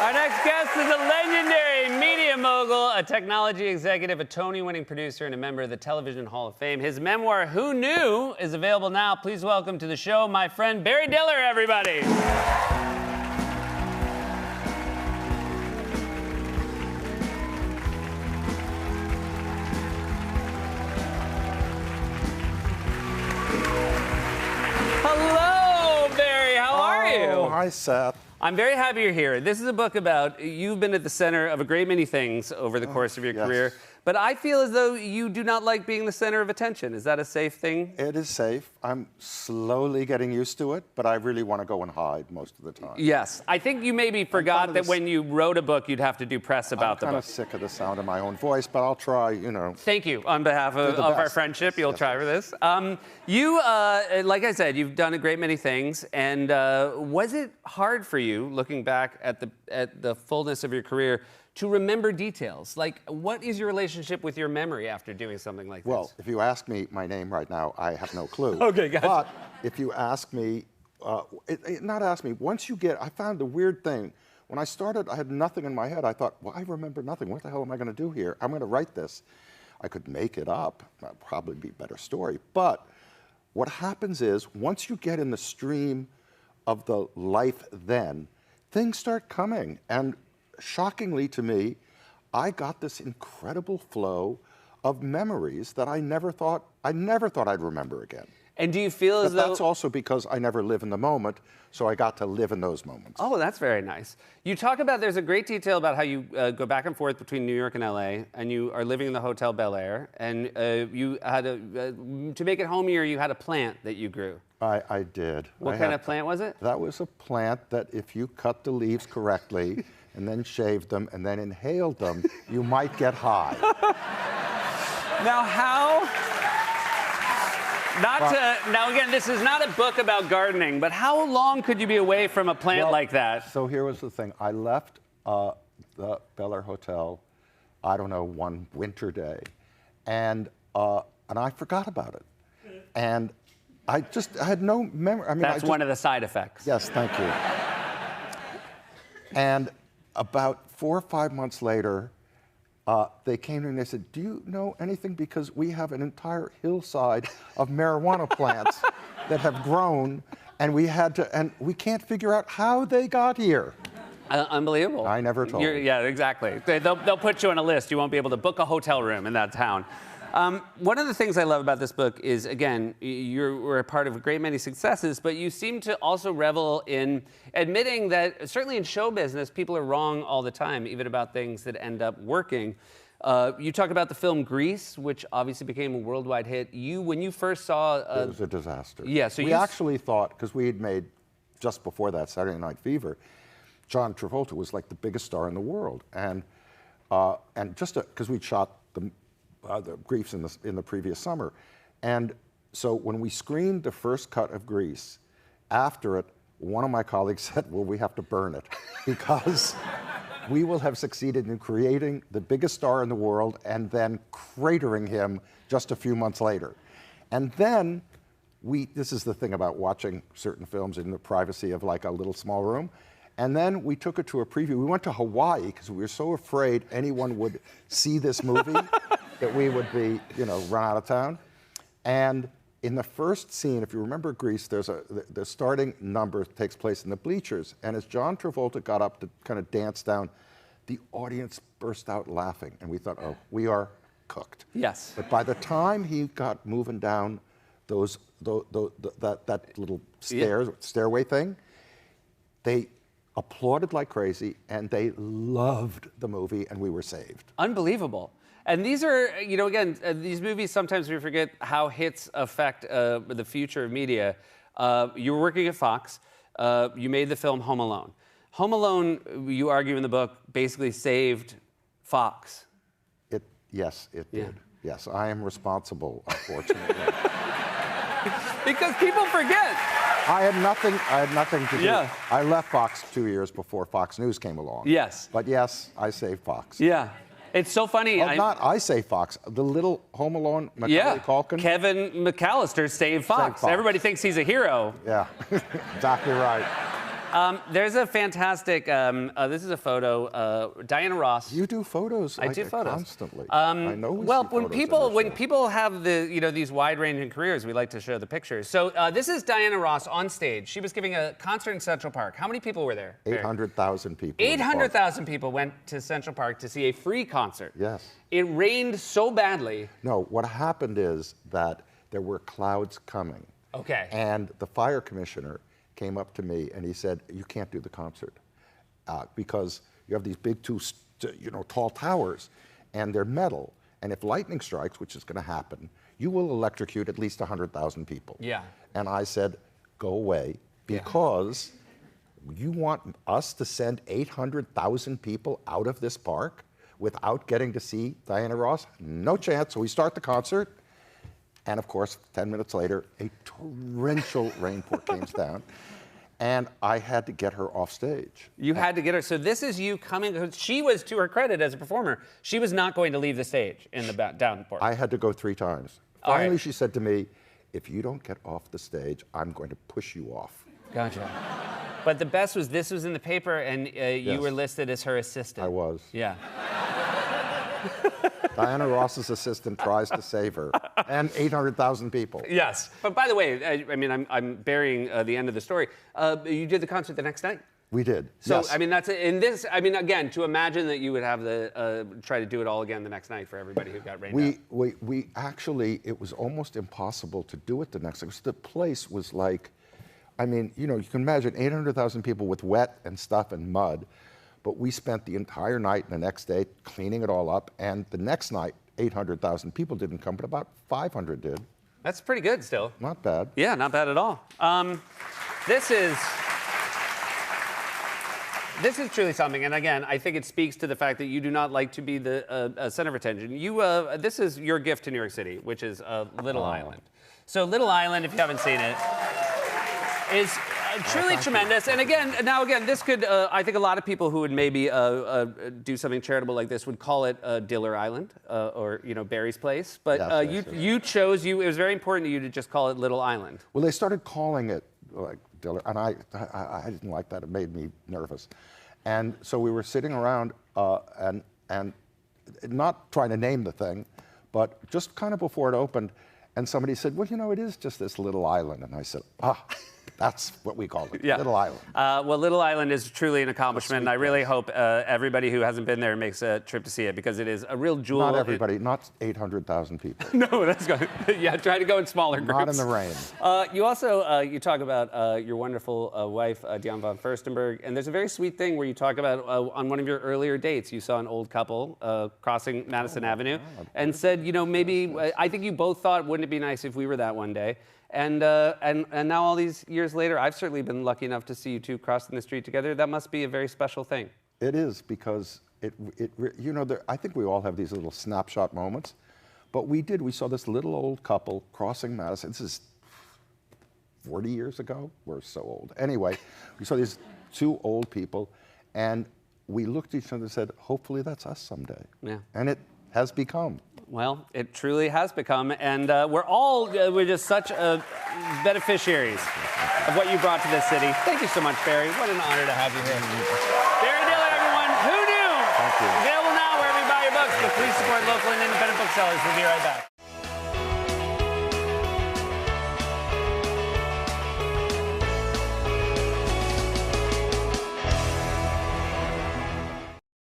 Our next guest is a legendary media mogul, a technology executive, a Tony-winning producer, and a member of the Television Hall of Fame. His memoir, Who Knew, is available now. Please welcome to the show my friend Barry Diller, everybody. Hello, Barry. How are you? Oh, hi, Seth. I'm very happy you're here. This is a book about you've been at the center of a great many things over the course of your career, but I feel as though you do not like being the center of attention. Is that a safe thing? It is safe. I'm slowly getting used to it, but I really want to go and hide most of the time. Yes. I think you maybe forgot that when you wrote a book, you'd have to do press about the book. I'm kind of sick of the sound of my own voice, but I'll try, Thank you. On behalf of our friendship, you'll try for this. You, like I said, you've done a great many things, and was it hard for you, looking back at the fullness of your career, to remember details? Like, what is your relationship with your memory after doing something like this? Well, if you ask me my name right now, I have no clue. Okay, gotcha. But if you ask me, not ask me, once you get, I found the weird thing. When I started, I had nothing in my head. I thought, well, I remember nothing. What the hell am I going to do here? I'm going to write this. I could make it up. That'd probably be a better story. But what happens is, once you get in the stream of the life then, things start coming. And shockingly to me, I got this incredible flow of memories that I never thought I'd remember again. And do you feel as though... That's also because I never live in the moment, so I got to live in those moments. Oh, that's very nice. You talk about, there's a great detail about how you go back and forth between New York and LA, and you are living in the Hotel Bel Air, and you had to make it homier, you had a plant that you grew. I did. What kind of plant was it? That was a plant that if you cut the leaves correctly and then shaved them and then inhaled them, you might get high. Now, now again, this is not a book about gardening, but how long could you be away from a plant like that? So here was the thing. I left the Bel Air Hotel, I don't know, one winter day, and I forgot about it. And I had no memory. I mean, that's one of the side effects. Yes, thank you. And about 4 or 5 months later, they came to me and they said, do you know anything? Because we have an entire hillside of marijuana plants that have grown, and we can't figure out how they got here. Unbelievable. I never told. Yeah, exactly. They'll put you on a list. You won't be able to book a hotel room in that town. One of the things I love about this book is, again, you're a part of a great many successes, but you seem to also revel in admitting that, certainly in show business, people are wrong all the time, even about things that end up working. You talk about the film Grease, which obviously became a worldwide hit. When you first saw... it was a disaster. Yeah, so we actually thought, because we had made, just before that, Saturday Night Fever, John Travolta was like the biggest star in the world. And just because we'd shot the Grease in the previous summer. And so when we screened the first cut of Grease, after it, one of my colleagues said, well, we have to burn it because we will have succeeded in creating the biggest star in the world and then cratering him just a few months later. And then this is the thing about watching certain films in the privacy of like a little small room. And then we took it to a preview. We went to Hawaii because we were so afraid anyone would see this movie that we would be, run out of town. And in the first scene, if you remember Grease, the starting number takes place in the bleachers. And as John Travolta got up to kind of dance down, the audience burst out laughing. And we thought, oh, we are cooked. Yes. But by the time he got moving down that little stairway thing, they applauded like crazy, and they loved the movie, and we were saved. Unbelievable. And these are, again, these movies, sometimes we forget how hits affect the future of media. You were working at Fox. You made the film Home Alone. Home Alone, you argue in the book, basically saved Fox. Yes, it did. Yes, I am responsible, unfortunately. Because people forget. I had nothing to do. Yeah. I left Fox 2 years before Fox News came along. Yes. But yes, I saved Fox. Yeah. It's so funny. Well, I say Fox. The little Home Alone, Macaulay Culkin. Kevin McAllister saved Fox. Fox. Everybody thinks he's a hero. Yeah, exactly right. There's a fantastic, this is a photo, Diana Ross. You do photos. I do photos. Constantly. I know we Well, see when photos people have these wide-ranging careers, we like to show the pictures. So this is Diana Ross on stage. She was giving a concert in Central Park. How many people were there? 800,000 people. 800,000 people went to Central Park to see a free concert. Yes. It rained so badly. No, what happened is that there were clouds coming. Okay. And the fire commissioner came up to me and he said, "You can't do the concert because you have these big tall towers, and they're metal. And if lightning strikes, which is going to happen, you will electrocute at least 100,000 people." Yeah. And I said, "Go away, because you want us to send 800,000 people out of this park without getting to see Diana Ross? No chance." So we start the concert. And of course, 10 minutes later, a torrential rainpour came down, and I had to get her off stage. You had to get her. So this is you coming. She was, to her credit as a performer, she was not going to leave the stage in the downpour. I had to go 3 times. All Finally, right. she said to me, "If you don't get off the stage, I'm going to push you off." Gotcha. But the best was this was in the paper, and you were listed as her assistant. I was. Yeah. Diana Ross's assistant tries to save her, and 800,000 people. Yes. But by the way, I mean, I'm burying the end of the story. You did the concert the next night. We did. So yes. I mean, that's in this. I mean, again, to imagine that you would have the try to do it all again the next night for everybody who got rained out. We actually, it was almost impossible to do it the next night. The place was like, I mean, you can imagine 800,000 people with wet and stuff and mud. But we spent the entire night and the next day cleaning it all up. And the next night, 800,000 people didn't come, but about 500 did. That's pretty good still. Not bad. Yeah, not bad at all. This is truly something. And again, I think it speaks to the fact that you do not like to be the center of attention. This is your gift to New York City, which is Little Island. So Little Island, if you haven't seen it, is truly tremendous. And again, this could, I think a lot of people who would maybe do something charitable like this would call it Diller Island or, Barry's Place. But Yes, you chose, it was very important to you to just call it Little Island. Well, they started calling it like Diller, and I didn't like that. It made me nervous. And so we were sitting around and not trying to name the thing, but just kind of before it opened, and somebody said, "Well, it is just this little island." And I said, that's what we call it, Little Island. Well, Little Island is truly an accomplishment, and I really hope everybody who hasn't been there makes a trip to see it, because it is a real jewel. Not everybody, not 800,000 people. No, that's good. Yeah, try to go in smaller groups. Not in the rain. You also, you talk about your wonderful wife, Diane von Furstenberg, and there's a very sweet thing where you talk about on one of your earlier dates, you saw an old couple crossing Madison Avenue and said, maybe, I think you both thought, wouldn't it be nice if we were that one day? And now all these years later, I've certainly been lucky enough to see you two crossing the street together. That must be a very special thing. It is, because I think we all have these little snapshot moments, but we did. We saw this little old couple crossing Madison. This is 40 years ago. We're so old. Anyway, we saw these 2 old people, and we looked at each other and said, "Hopefully that's us someday." Yeah. And it has become. Well, it truly has become, and we're just such beneficiaries of what you brought to this city. Thank you so much, Barry. What an honor to have you here. Barry Diller, everyone. Who knew? Thank you. Available now wherever you buy your books, but please support local and independent booksellers. We'll be right back.